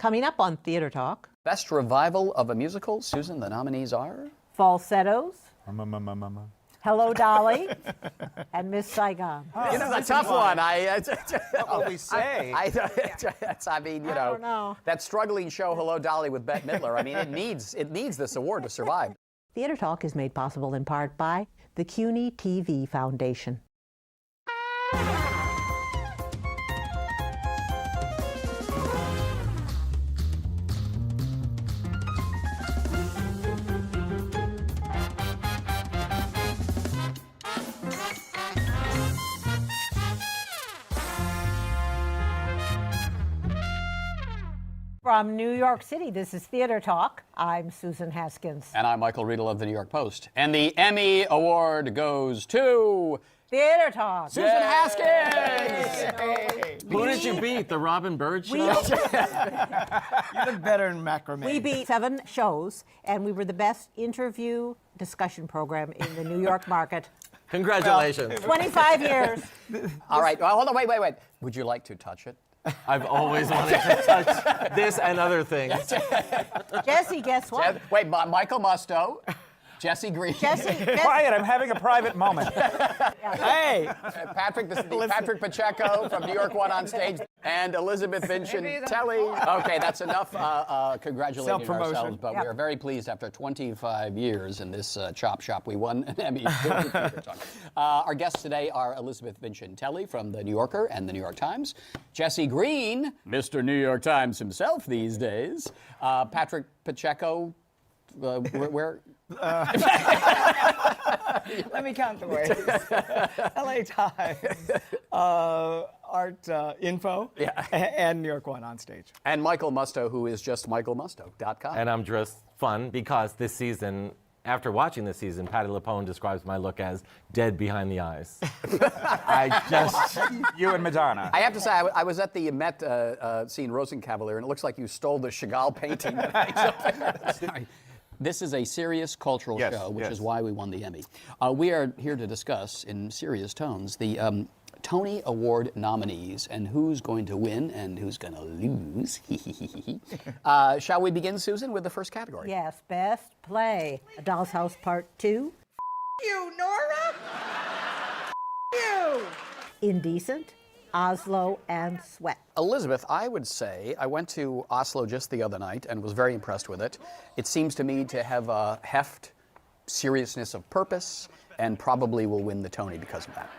Coming up on Theater Talk. Best revival of a musical. Susan, the nominees are? Falsettos. Hello, Dolly. And Miss Saigon. This is a tough one. What will we say? I don't know. That struggling show, Hello, Dolly, with Bette Midler. I mean, it needs this award to survive. Theater Talk is made possible in part by the CUNY TV Foundation. From New York City, this is Theater Talk. I'm Susan Haskins. And I'm Michael Riedel of the New York Post. And the Emmy Award goes to... Theater Talk. Susan Haskins! Hey. Who did you beat? The Robin Bird show? You look better in macrame. We beat 7 shows, and we were the best interview discussion program in the New York market. Congratulations. 25 years. All right, well, hold on, wait. Would you like to touch it? I've always wanted to touch this and other things. Jesse, guess what? Wait, Michael Musto, Jesse Green. Quiet, I'm having a private moment. Hey! Patrick Pacheco from New York One OnStage, and Elisabeth Vincentelli. Okay, that's enough congratulating ourselves, but we are very pleased after 25 years in this chop shop. We won an Emmy. Our guests today are Elisabeth Vincentelli from The New Yorker and The New York Times, Jesse Green, Mr. New York Times himself these days, Patrick Pacheco, where Let me count the ways. LA Times, Art Info, and New York One OnStage. And Michael Musto, who is just michaelmusto.com. And I'm just fun because this season, after watching this season, Patti LuPone describes my look as dead behind the eyes. You and Madonna. I have to say, I was at the Met seeing Rosenkavalier, and it looks like you stole the Chagall painting. Sorry. This is a serious cultural show, which is why we won the Emmy. We are here to discuss, in serious tones, the Tony Award nominees and who's going to win and who's going to lose. Shall we begin, Susan, with the first category? Yes, Best Play. A Doll's House Part 2. You, Nora! You! Indecent, Oslo, and Sweat. Elisabeth, I would say, I went to Oslo just the other night and was very impressed with it. It seems to me to have a heft, seriousness of purpose, and probably will win the Tony because of that.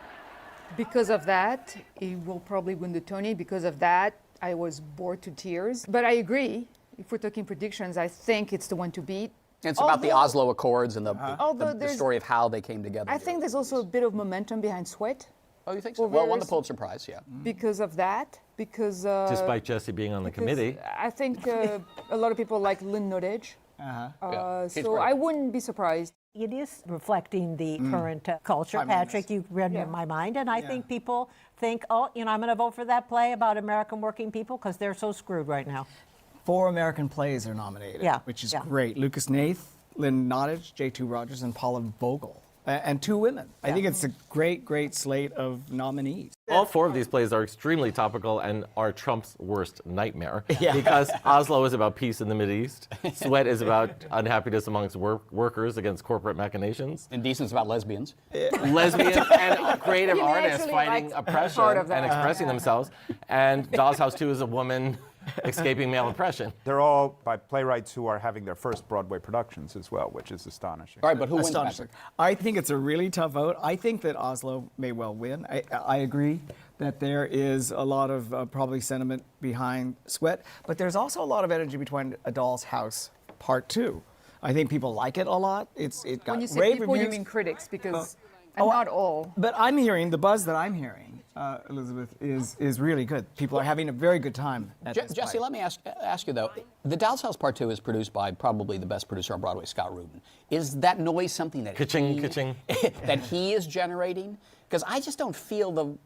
Because of that, he will probably win the Tony. Because of that, I was bored to tears. But I agree. If we're talking predictions, I think it's the one to beat. It's about the Oslo Accords and the story of how they came together. I think there's also a bit of momentum behind Sweat. Oh, you think so? Well, won the Pulitzer Prize, yeah. Because of that. Because... Despite Jesse being on the committee. I think a lot of people like Lynn Nottage. So I wouldn't be surprised. It is reflecting the current culture. Patrick, you've read my mind, and I think people think, I'm going to vote for that play about American working people because they're so screwed right now. 4 American plays are nominated, which is great. Lucas Nath, Lynn Nottage, J.T. Rogers, and Paula Vogel. And 2 women. I think it's a great slate of nominees. All 4 of these plays are extremely topical and are Trump's worst nightmare. Because Oslo is about peace in the Mideast. Sweat is about unhappiness amongst workers against corporate machinations. Indecent's about lesbians. Lesbians and creative artists fighting oppression and expressing themselves. And Doll's House 2 is a woman escaping male oppression. They're all by playwrights who are having their first Broadway productions as well, which is astonishing. All right, but who wins, Patrick? I think it's a really tough vote. I think that Oslo may well win. I agree that there is a lot of probably sentiment behind Sweat, but there's also a lot of energy behind A Doll's House Part 2. I think people like it a lot. It got When you say rave people, reviews. you mean critics, because not all. But I'm hearing, the buzz that I'm hearing, Elisabeth, is really good. People are having a very good time at this Jesse, play. let me ask you, though. The Doll's House Part 2 is produced by probably the best producer on Broadway, Scott Rudin. Is that noise something that Ka-ching. that he is generating? Because I just don't feel the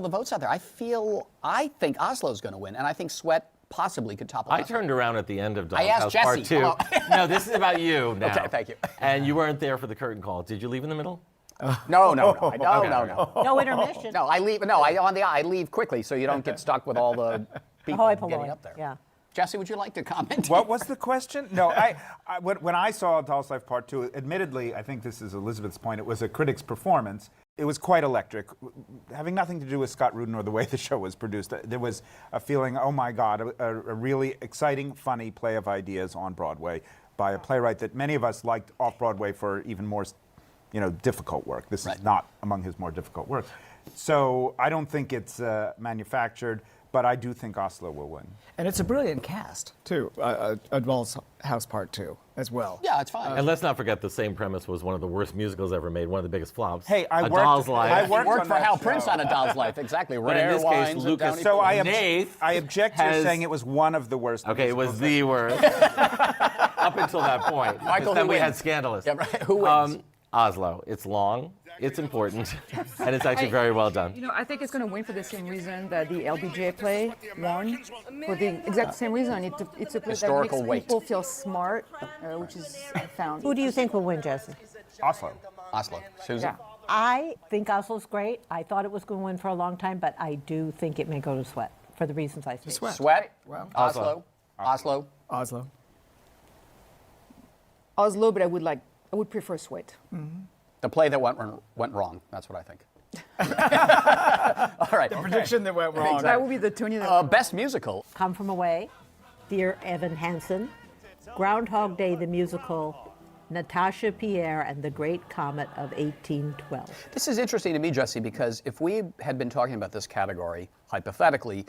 votes out there. I think Oslo's going to win, and I think Sweat possibly could topple. I turned around at the end of Doll's I asked House Jesse. Part 2. No, this is about you now. Okay, thank you. And you weren't there for the curtain call. Did you leave in the middle? No. No intermission. No, I leave. No, I leave quickly so you don't get stuck with all the people Hoi getting polloi. up there. Yeah. Jesse, would you like to comment? What was the question? No, when I saw A Doll's Life Part 2, admittedly, I think this is Elisabeth's point, it was a critic's performance. It was quite electric, having nothing to do with Scott Rudin or the way the show was produced. There was a feeling, oh my God, a really exciting, funny play of ideas on Broadway by a playwright that many of us liked off-Broadway for even more, difficult work. This is not among his more difficult work. So I don't think it's manufactured, but I do think Oslo will win. And it's a brilliant cast, too, A Doll's House Part 2 as well. Yeah, it's fine. And let's not forget the same premise was one of the worst musicals ever made, one of the biggest flops. Hey, A Doll's Life. He worked on for that Hal show. Prince on A Doll's Life, exactly. But in Rare this case, wines and Lucas- Downey So Field. I object to has- saying it was one of the worst. Okay, it was musicals. the worst. Up until that point. Michael, then who we wins? had Scandalous. Yeah, right. Who wins? Oslo. It's long, it's important, and it's actually very well done. I think it's going to win for the same reason that the LBJ play won. For the exact same reason. It's a play Historical that makes weight. people feel smart, which is found. Who do you think will win, Jesse? Oslo. Oslo. Susan? Yeah. I think Oslo's great. I thought it was going to win for a long time, but I do think it may go to Sweat for the reasons I stated. Sweat? Oslo. Oslo? Oslo. Oslo, but I would prefer Sweat. The play that went wrong. That's what I think. All right. Prediction that went wrong. That would be the Tony that Best musical. Come From Away, Dear Evan Hansen, Groundhog Day the Musical, Natasha Pierre and the Great Comet of 1812. This is interesting to me, Jesse, because if we had been talking about this category, hypothetically,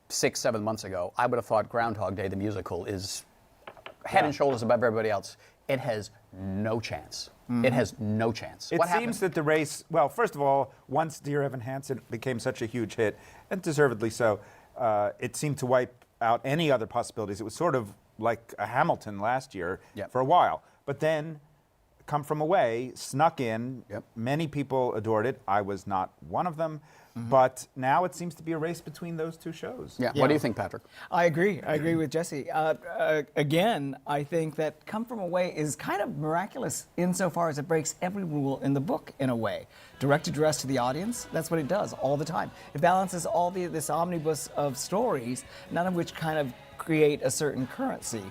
6-7 months ago, I would have thought Groundhog Day the musical is head and shoulders above everybody else. It has no chance. It has no chance. It What seems happened? that the race, well, first of all, once Dear Evan Hansen became such a huge hit, and deservedly so, it seemed to wipe out any other possibilities. It was sort of like a Hamilton last year for a while. But then Come From Away snuck in. Many people adored it. I was not one of them. But now it seems to be a race between those two shows. Yeah. What do you think, Patrick? I agree. I agree with Jesse. Again, I think that Come From Away is kind of miraculous insofar as it breaks every rule in the book in a way. Direct address to the audience, that's what it does all the time. It balances all this omnibus of stories, none of which kind of create a certain currency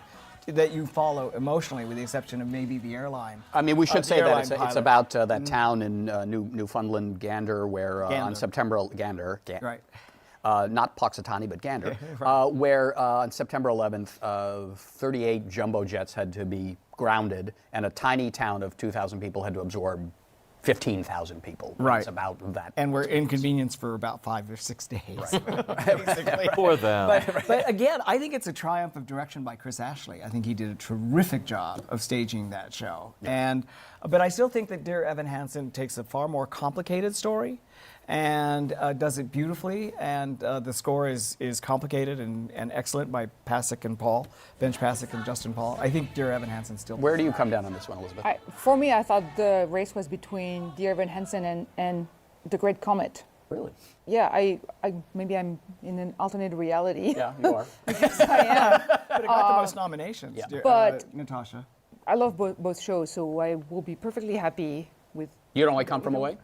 that you follow emotionally, with the exception of maybe the airline. I mean, we should the say that airline it's pilot. about that town in Newfoundland, Gander, where on September, Right. Not Puxatawny, but Gander, where on September 11th, 38 jumbo jets had to be grounded, and a tiny town of 2,000 people had to absorb 15,000 people. Right. It's about that. And we're inconvenienced for about 5 or 6 days. Basically. For them. But again, I think it's a triumph of direction by Chris Ashley. I think he did a terrific job of staging that show. But I still think that Dear Evan Hansen takes a far more complicated story and does it beautifully. And the score is complicated and excellent by Pasek and Paul, Benj Pasek and Justin Paul. I think Dear Evan Hansen still. Where do you come down on this one, Elizabeth? For me, I thought the race was between Dear Evan Hansen and the Great Comet. Really? Yeah, maybe I'm in an alternate reality. Yeah, you are. Yes, I am. But it got the most nominations, But- Natasha. I love both shows, so I will be perfectly happy with. You don't like Come From Away?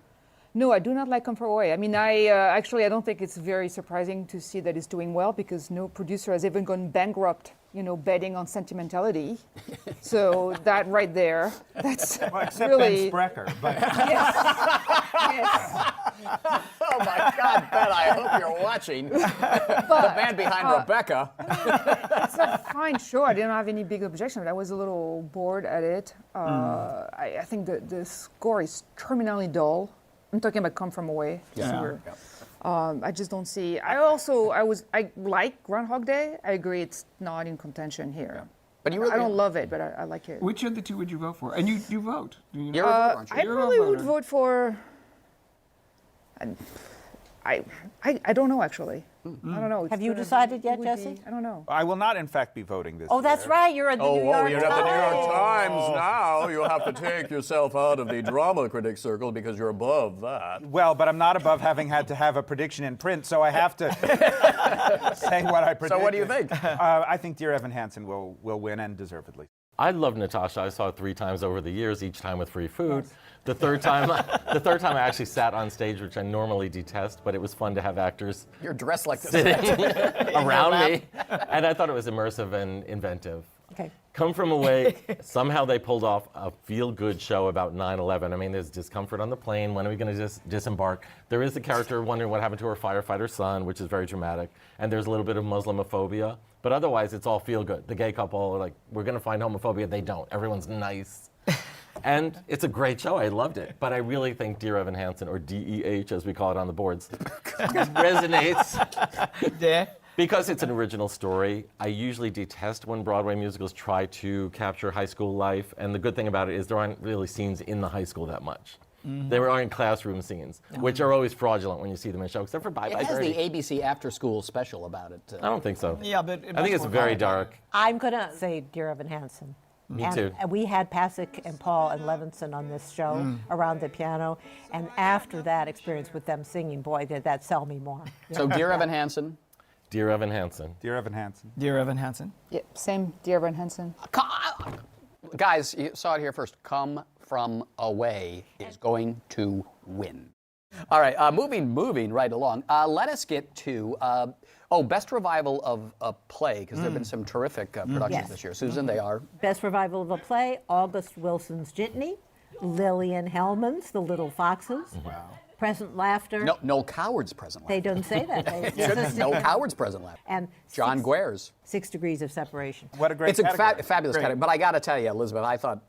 No, I do not like Come From Away. I mean, I don't think it's very surprising to see that it's doing well, because no producer has even gone bankrupt, betting on sentimentality. So that right there, that's Well, except really. Ben Sprecher. But Yes. Yes. Oh my God, Ben, I hope you're watching. The man behind Rebecca. It's a fine show. I didn't have any big objection, but I was a little bored at it. I think the score is terminally dull. I'm talking about Come From Away. Sure. I just don't see. I like Groundhog Day. I agree it's not in contention here. But you I don't love it, but I like it. Which of the two would you vote for? And you vote. Do you? You're a voter, aren't you? I You're a probably would voter. vote for. I don't know, actually. I don't know. It's Have you gonna- decided yet, it would Jesse? be- I don't know. I will not, in fact, be voting this Oh, that's year. right. You're at the New York Times. Times now. You'll have to take yourself out of the drama critic circle because you're above that. Well, but I'm not above having had to have a prediction in print, so I have to say what I predict. So what do you think? I think Dear Evan Hansen will win, and deservedly. I love Natasha. I saw it 3 times over the years, each time with free food. The third time I actually sat on stage, which I normally detest, but it was fun to have actors You're dressed like this. sitting around me. And I thought it was immersive and inventive. Okay. Come From Away, somehow they pulled off a feel-good show about 9/11. I mean, there's discomfort on the plane. When are we going to disembark? There is a character wondering what happened to her firefighter son, which is very dramatic. And there's a little bit of Islamophobia. But otherwise, it's all feel-good. The gay couple are like, we're going to find homophobia. They don't. Everyone's nice. And it's a great show. I loved it. But I really think Dear Evan Hansen, or DEH as we call it on the boards, resonates. Yeah. Because it's an original story. I usually detest when Broadway musicals try to capture high school life. And the good thing about it is there aren't really scenes in the high school that much. There aren't classroom scenes, which are always fraudulent when you see them in show, except for Bye It Bye has Birdie. the ABC after-school special about it. I don't think so. Yeah, but I think it's very dark. I'm going to say Dear Evan Hansen. Me and, too. And we had Pacheco and Paul and Levinson on this show around the piano. And after that experience with them singing, boy, did that sell me more. So Dear Evan Hansen. Dear Evan Hansen. Dear Evan Hansen. Dear Evan Hansen. Yeah, same, dear Evan Hansen. Guys, you saw it here first. Come From Away is going to win. All right, moving right along. Let us get to, best revival of a play, because there have been some terrific productions Yes. this year. Susan, they are? Best revival of a play, August Wilson's Jitney, Lillian Hellman's The Little Foxes, Present Laughter. No, Noel Coward's Present They Laughter. don't say that. Noel Coward's Present Laughter. And John Guare's. 6 Degrees of Separation. What a great It's a category. fabulous Great. category. But I got to tell you, Elizabeth, I thought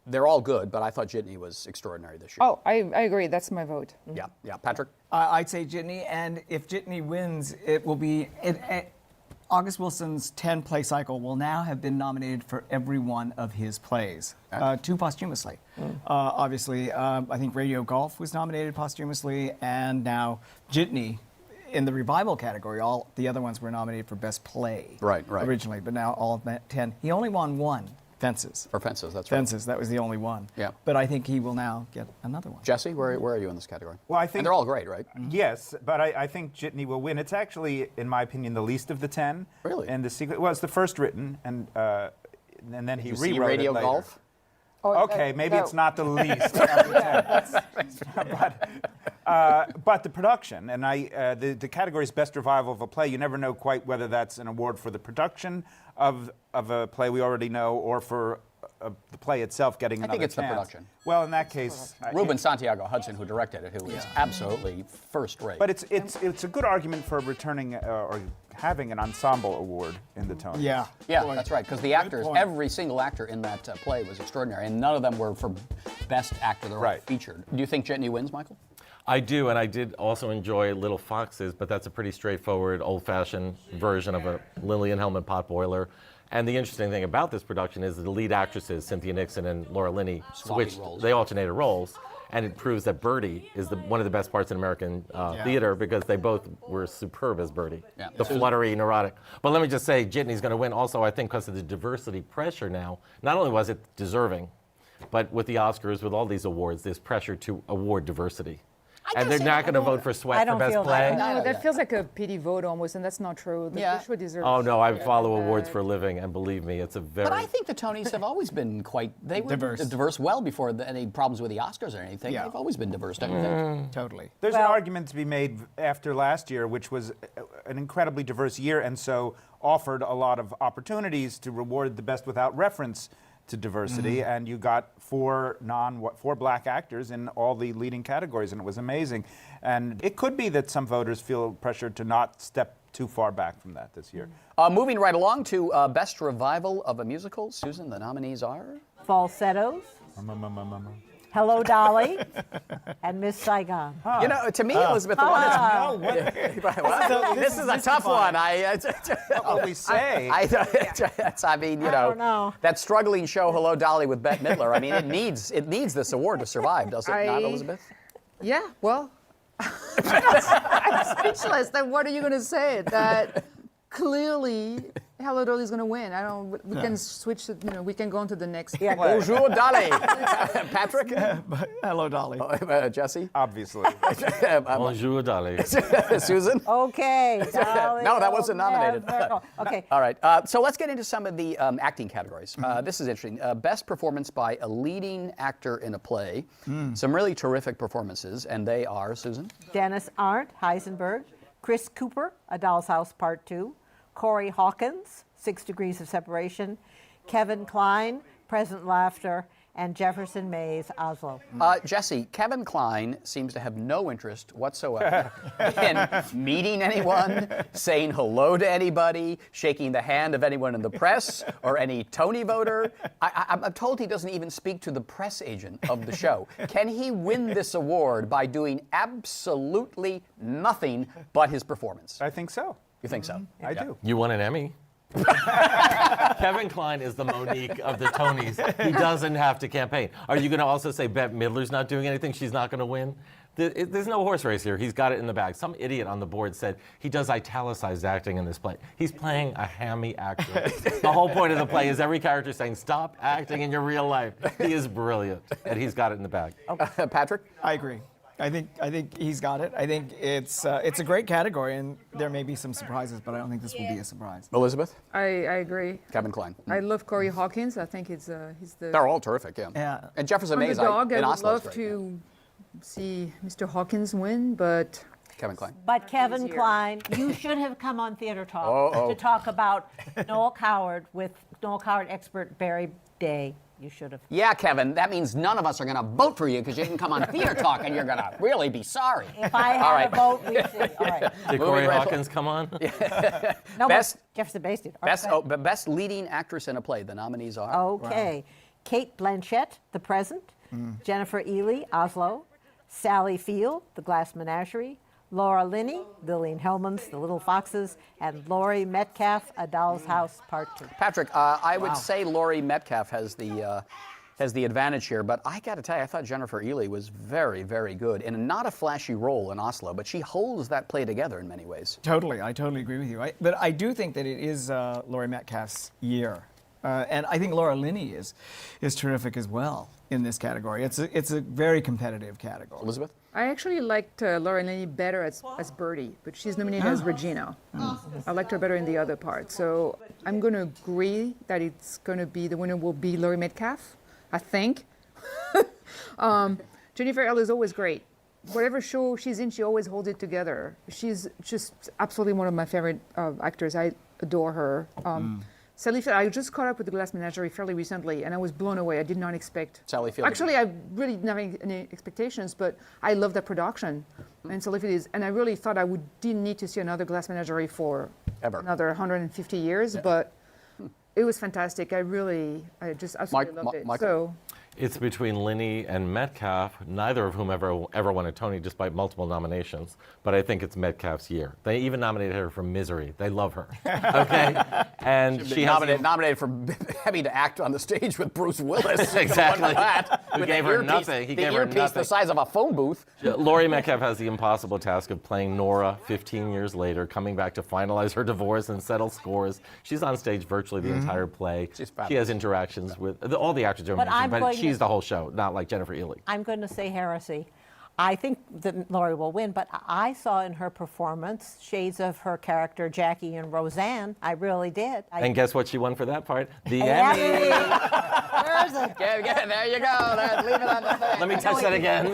they're all good, but I thought Jitney was extraordinary this year. Oh, I agree. That's my vote. Yeah. Patrick? I'd say Jitney, and if Jitney wins, it will be August Wilson's 10-play cycle will now have been nominated for every one of his plays, 2 posthumously. Obviously, I think Radio Golf was nominated posthumously, and now Jitney in the revival category. All the other ones were nominated for best play. Right. Originally, but now all of that 10. He only won 1. Fences. For Fences, that's right. Fences, that was the only one. Yeah. But I think he will now get another one. Jesse, where are you in this category? Well, I think And they're all great, right? Yes, but I think Jitney will win. It's actually, in my opinion, the least of the 10. Really? And the sequence. Well, it's the first written, and then he You rewrote see Radio it later. Golf? Okay, maybe it's not the least of the 10. But the production, and the category is best revival of a play. You never know quite whether that's an award for the production of a play we already know, or for the play itself getting another think it's the chance. production. Well, in that case, Ruben Santiago Hudson, who directed it, who is absolutely first rate. but it's a good argument for returning or having an ensemble award in the Tony. Yeah. Yeah, Boy. that's right, because the actors, point. every single actor in that play was extraordinary, and none of them were for best actor. They're all Right. featured. Do you think Jitney wins, Michael? I do, and I did also enjoy Little Foxes, but that's a pretty straightforward, old-fashioned version of a Lillian Hellman potboiler. And the interesting thing about this production is the lead actresses, Cynthia Nixon and Laura Linney, switched. roles. They alternated roles, and it proves that Birdie is one of the best parts in American theater because they both were superb as Birdie. Yeah. The fluttery, neurotic. But let me just say, Jitney's going to win also, I think, because of the diversity pressure now. Not only was it deserving, but with the Oscars, with all these awards, there's pressure to award diversity. And they're not going to vote for I Sweat for don't Best feel Play. that. No, that feels like a pity vote almost, and that's not true. The show deserves. Oh no, I follow awards for a living, and believe me, it's a very. But I think the Tonys have always been they were Diverse. well before any problems with the Oscars or anything. Yeah. They've always been diverse, don't you think? Totally. There's an argument to be made after last year, which was an incredibly diverse year, and so offered a lot of opportunities to reward the best without reference to diversity, and you got 4 black actors in all the leading categories, and it was amazing. And it could be that some voters feel pressured to not step too far back from that this year. Moving right along to best revival of a musical. Susan, the nominees are? Falsettos, Hello, Dolly, and Miss Saigon. You know, to me, Elizabeth, the one that's this is a tough one. What we say. I mean, you don't know. that struggling show, Hello, Dolly, with Bette Midler. I mean, it needs this award to survive, does it not, Elizabeth? Yeah, well, I'm speechless. Then what are you going to say? That clearly Hello Dolly is going to win. I don't. We can switch. We can go on to the next. Yeah, Bonjour, Dolly. Patrick? Hello, Dolly. Jesse? Obviously. Bonjour, Dolly. Susan? Okay. Dolly No, that will wasn't nominated. never go. Okay. All right. So let's get into some of the acting categories. This is interesting. Best performance by a leading actor in a play. Some really terrific performances, and they are, Susan? Dennis Arndt, Heisenberg. Chris Cooper, A Doll's House Part 2. Corey Hawkins, 6 Degrees of Separation. Kevin Kline, Present Laughter. And Jefferson Mays, Oslo. Jesse, Kevin Kline seems to have no interest whatsoever in meeting anyone, saying hello to anybody, shaking the hand of anyone in the press or any Tony voter. I'm told he doesn't even speak to the press agent of the show. Can he win this award by doing absolutely nothing but his performance? I think so. You think so? I do. You won an Emmy. Kevin Kline is the Monique of the Tonys. He doesn't have to campaign. Are you going to also say Bette Midler's not doing anything? She's not going to win? There's no horse race here. He's got it in the bag. Some idiot on the board said he does italicized acting in this play. He's playing a hammy actor. The whole point of the play is every character saying, stop acting in your real life. He is brilliant, and he's got it in the bag. Patrick? I agree. I think he's got it. I think it's a great category, and there may be some surprises, but I don't think this will be a surprise. Elizabeth? I agree. Kevin Kline. I love Corey Hawkins. I think he's the. They're all terrific, yeah. Yeah. And Jefferson Mays underdog. in I would Oslo is love great, to see Mr. Hawkins win, but Kevin Kline. But Kevin Easier. Kline, you should have come on Theater Talk to talk about Noel Coward with Noel Coward expert Barry Day. You should have. Yeah, Kevin, that means none of us are going to vote for you because you didn't come on Theater Talk, and you're going to really be sorry. If I had All right. a vote, we'd see. All right. Did Corey Hawkins come on? No, Best- but Jefferson Mays did. Best leading actress in a play. The nominees are? Okay. Kate Blanchett, The Present. Jennifer Ely, Oslo. Sally Field, The Glass Menagerie. Laura Linney, Lillian Hellman's The Little Foxes. And Laurie Metcalf, A Doll's House Part 2. Patrick, I would say Laurie Metcalf has the advantage here, but I got to tell you, I thought Jennifer Ely was very, very good in not a flashy role in Oslo, but she holds that play together in many ways. Totally, I totally agree with you. But I do think that it is Laurie Metcalf's year, and I think Laura Linney is terrific as well in this category. It's a very competitive category. Elizabeth? I actually liked Laura Linney better as Birdie, but she's nominated as Regina. I liked her better in the other part. So I'm going to agree that it's going to be, the winner will be Laurie Metcalf, I think. Jennifer L is always great. Whatever show she's in, she always holds it together. She's just absolutely one of my favorite actors. I adore her. Sally Field, I just caught up with The Glass Menagerie fairly recently, and I was blown away. I did not expect. Sally Field. Actually, I really didn't have any expectations, but I love that production. And Sally Field is, and I really thought didn't need to see another Glass Menagerie for another 150 years, but it was fantastic. I just absolutely loved it. Michael? So. It's between Linney and Metcalf, neither of whom ever won a Tony despite multiple nominations. But I think it's Metcalf's year. They even nominated her for Misery. They love her. Okay? And she nominated for having to act on the stage with Bruce Willis. Exactly. He gave her nothing. He gave her earpiece the size of a phone booth. Laurie Metcalf has the impossible task of playing Nora 15 years later, coming back to finalize her divorce and settle scores. She's on stage virtually the entire play. She has interactions with all the actors are mentioned, but she's the whole show, not like Jennifer Ely. I'm going to say heresy. I think that Laurie will win, but I saw in her performance shades of her character Jackie and Roseanne. I really did. And guess what she won for that part? The Emmy. Emmy. Where is it? There you go. Leave it on the thing. Let me touch that again.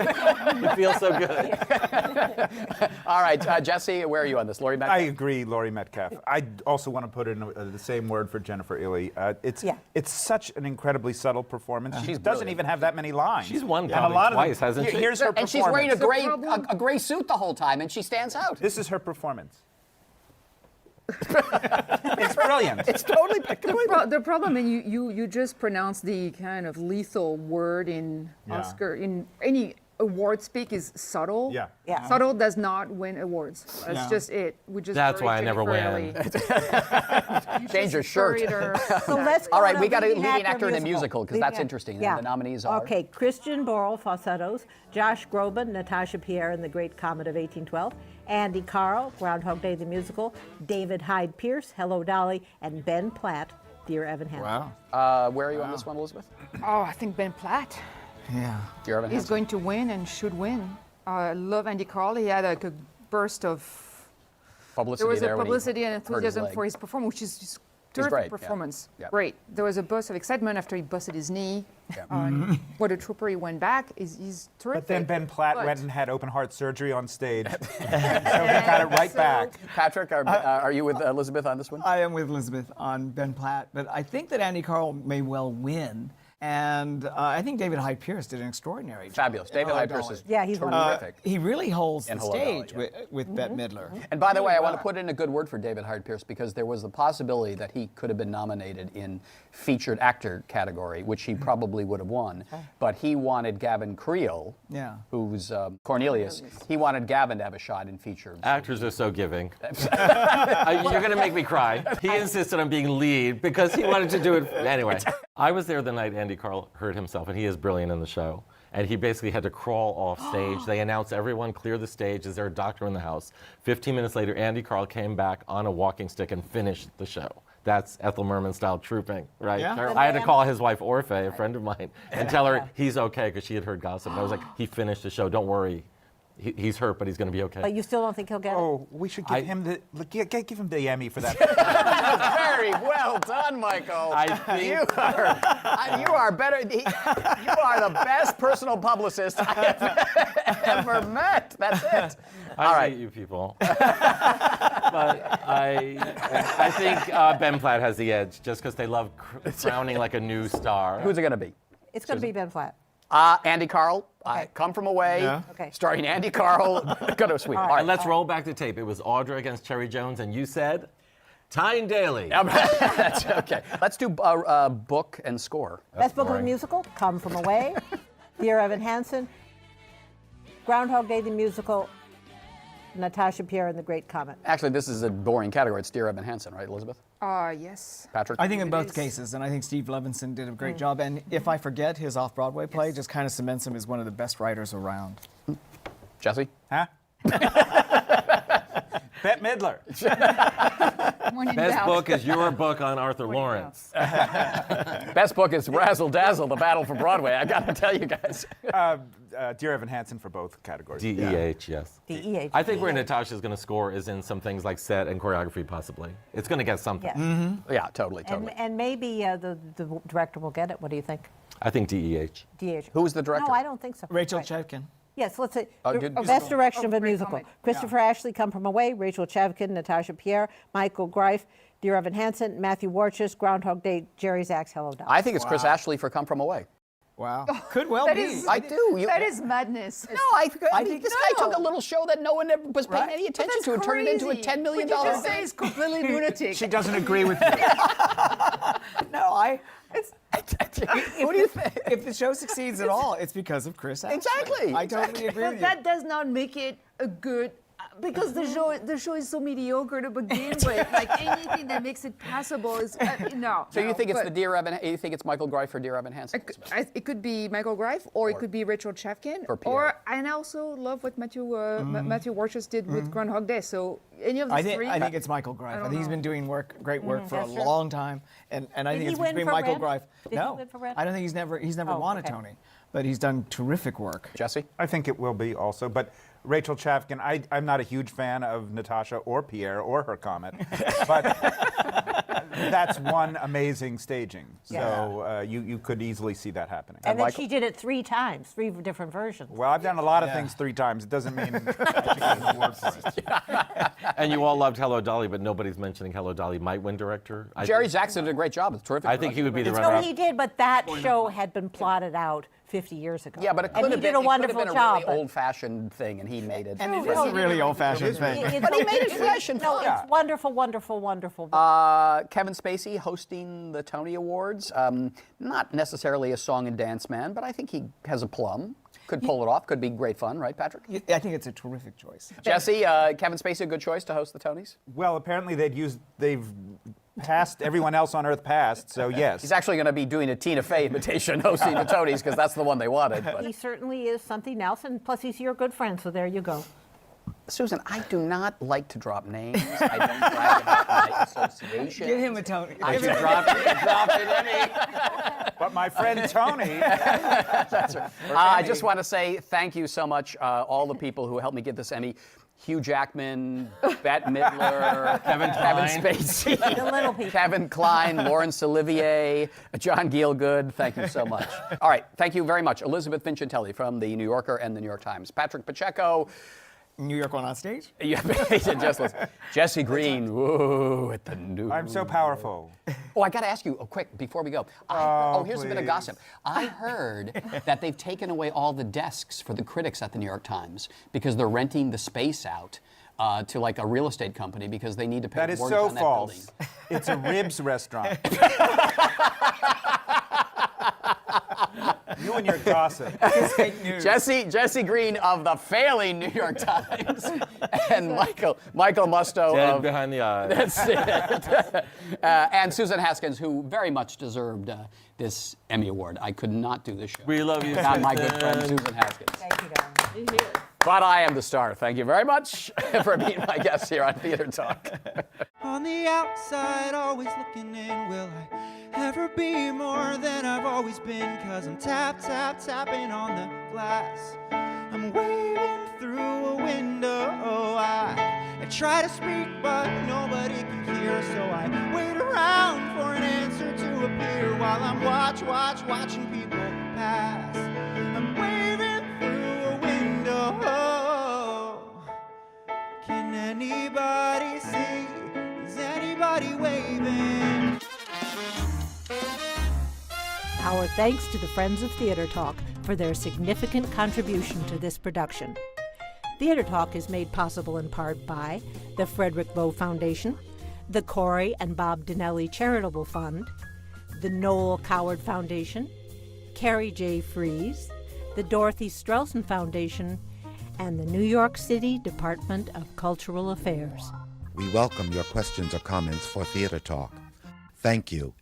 It feels so good. All right, Jesse, where are you on this? Laurie Metcalf? I agree, Laurie Metcalf. I also want to put in the same word for Jennifer Ely. It's such an incredibly subtle performance. She doesn't brilliant. even have that many lines. She's won And probably twice, hasn't she? Here's her And performance. she's wearing a gray suit the whole time, and she stands out. This is her performance. It's brilliant. It's totally The problem, and you just pronounced the kind of lethal word in Oscar, in any award speak is subtle. Yeah. Yeah. Subtle does not win awards. That's Yeah. just it. We just That's bury why I never Jennifer win. Early. Change your shirt. Buried her. So let's All go right, to we got a leading actor actor in a musical, 'cause Leading that's actor. interesting, and the nominees are? Okay, Christian Borle, Falsettos, Josh Groban, Natasha Pierre in The Great Comet of 1812, Andy Carl, Groundhog Day the Musical, David Hyde Pierce, Hello Dolly, and Ben Platt, Dear Evan Hansen. Wow. Where are you on this one, Elizabeth? Oh, I think Ben Platt. Yeah. Dear Evan He's Hansen. going to win and should win. I love Andy Carl. He had like a burst of Publicity there was a there when he publicity and hurt his enthusiasm leg. for his performance, which is just He's terrific great, yeah. performance. Yeah. Great. There was a burst of excitement after he busted his knee. Yeah. What a trooper! He went back. He's terrific. But then Ben Platt But- went and had open heart surgery on stage. So he got it right back. Patrick, are you with Elizabeth on this one? I am with Elisabeth on Ben Platt, but I think that Andy Carl may well win. And I think David Hyde Pierce did an extraordinary job. Fabulous. David Hello, Hyde Pierce Dolly. is Yeah, he's wonderful. terrific. He really holds And the Hello, Dolly, stage yeah. with Bette Midler. And by the way, I want to put in a good word for David Hyde Pierce, because there was the possibility that he could have been nominated in featured actor category, which he probably would have won. But he wanted Gavin Creel, Yeah. who's Cornelius. He wanted Gavin to have a shot in featured. Actors are so giving. You're going to make me cry. He insisted on being lead because he wanted to do it. Anyway, I was there the night Andy Carl hurt himself, and he is brilliant in the show. And he basically had to crawl off stage. They announced everyone clear the stage. Is there a doctor in the house? 15 minutes later, Andy Carl came back on a walking stick and finished the show. That's Ethel Merman style trooping, right? Yeah. I had to call his wife Orphe, a friend of mine, and tell her he's okay because she had heard gossip. And I was like, he finished the show. Don't worry. He's hurt, but he's going to be okay. But you still don't think he'll get it? Oh, we should give him the give him the Emmy for that. Very well done, Michael. I think You are better. You are the best personal publicist I have ever met. That's it. All I right. hate you people. But I think Ben Platt has the edge just because they love crowning like a new star. Who's it going to be? It's going to be Ben Platt. Andy Carl, Come From Away, Yeah. Okay. starring Andy Carl. Go to Sweet. All right. And let's roll back the tape. It was Audra against Cherry Jones, and you said Tyne Daly. That's okay. Let's do book and score. Best book of a boring. musical, Come From Away, Dear Evan Hansen, Groundhog Day the Musical, Natasha Pierre and The Great Comet. Actually, this is a boring category. It's Dear Evan Hansen, right, Elizabeth? Yes. Patrick? I think in both is. cases, and I think Steve Levinson did a great job. And if I forget, his off-Broadway play just kind of cements him as one of the best writers around. Jesse? Huh? Bette Midler. When in Best doubt. book is your book on Arthur Lawrence. Best book is Razzle Dazzle, The Battle for Broadway. I got to tell you guys. Dear Evan Hansen for both categories. DEH, yes. DEH. I think where Natasha's going to score is in some things like set and choreography, possibly. It's going to get something. Yeah. Yeah, totally. And maybe the director will get it. What do you think? I think DEH. DH. Who was the director? No, I don't think so. Rachel Right. Chavkin. Yes, let's say good best direction of a Great musical. Comet. Christopher Ashley, Come From Away, Rachel Chavkin, Natasha Pierre, Michael Greif, Dear Evan Hansen, Matthew Warchus, Groundhog Day, Jerry Zaks, Hello Dolly. I think it's Chris Ashley for Come From Away. Wow. Could well That be. is- I do. That is madness. No, I mean, think this guy no. took a little show that no one ever was paying Right. any But attention that's to and turned it into a crazy. $10 million. Would you just say it's completely lunatic? She doesn't agree with me. No, What do you think? if the show succeeds at all, it's because of Chris Ashley. Exactly, I totally agree But with you. that does not make it a good. Because the show is so mediocre to begin with. Like anything that makes it passable is no. So you think it's but the Dear Evan? You think it's Michael Greif for Dear Evan Hansen? It could be Michael Greif, or it could be Rachel Chavkin, For Pierre. or and I also love what Matthew Warchus did with Groundhog Day. So any of the three. I think it's Michael Greif. I think he's been doing great work for a That's true. long time, and I Did think he it's win between for Michael Red? Greif. Did he No, win for Red? I don't think he's never Oh, won a okay. Tony, but he's done terrific work. Jesse? I think it will be also. But Rachel Chavkin, I'm not a huge fan of Natasha or Pierre or her comet, but that's one amazing staging. So you could easily see that happening. And then Michael? she did it 3 times, 3 different versions. Well, I've done a lot of things 3 times. It doesn't mean I should get an award for it. And you all loved Hello Dolly, but nobody's mentioning Hello Dolly might win director. Jerry Zaks did a great job. It's terrific. I think he would be the No, runner-up. he did, but that show had been plotted out 50 years ago. Yeah, but it and could he have did been, a it could have wonderful been a job. really but- old-fashioned thing, and he made it. And it is a really old-fashioned thing. But he made it fresh and No, fun. it's wonderful, wonderful, wonderful. Kevin Spacey hosting the Tony Awards. Not necessarily a song and dance man, but I think he has a plum. Could pull it off. Could be great fun, right, Patrick? I think it's a terrific choice. Jesse, Kevin Spacey a good choice to host the Tonys? Well, apparently they've passed everyone else on Earth passed, so yes. He's actually going to be doing a Tina Fey imitation hosting the Tonys because that's the one they wanted. But. He certainly is something else, and plus he's your good friend, so there you go. Susan, I do not like to drop names. I don't brag about my association. Give him a Tony. I just dropped it any. But my friend Tony. I just want to say thank you so much, all the people who helped me get this Emmy. Hugh Jackman, Bette Midler, Kevin Spacey, The little people. Kevin Kline, Laurence Olivier, John Gielgud. Thank you so much. All right, thank you very much. Elisabeth Vincentelli from The New Yorker and The New York Times. Patrick Pacheco. New York One on Stage? Yeah, just listen. Jesse Green, whoa, at the New. I'm so powerful. Oh, I got to ask you, quick, before we go. Here's a bit of please. gossip. I heard that they've taken away all the desks for the critics at the New York Times because they're renting the space out to like a real estate company because they need to pay That is mortgage so on that false. building. It's a ribs restaurant. You and your gossip. It's fake news. Jesse Green of the failing New York Times and Michael Musto Dead of behind the eyes. That's it. And Susan Haskins, who very much deserved this Emmy Award. I could not do this show We love you, without my good friend Susan. Susan Haskins. Thank you, darling. But I am the star. Thank you very much for being my guest here on Theater Talk. On the outside, always looking in. Will I ever be more than I've always been? 'Cause I'm tapping on the glass. I'm waving through a window. I try to speak, but nobody can hear. So I wait around for an answer to appear while I'm watching people pass. I'm waving through a window. Can anybody see? Is anybody waving? Our thanks to the Friends of Theater Talk for their significant contribution to this production. Theater Talk is made possible in part by the Frederick Lowe Foundation, the Corey and Bob Dinelli Charitable Fund, the Noel Coward Foundation, Carrie J. Fries, the Dorothy Strelson Foundation, and the New York City Department of Cultural Affairs. We welcome your questions or comments for Theater Talk. Thank you.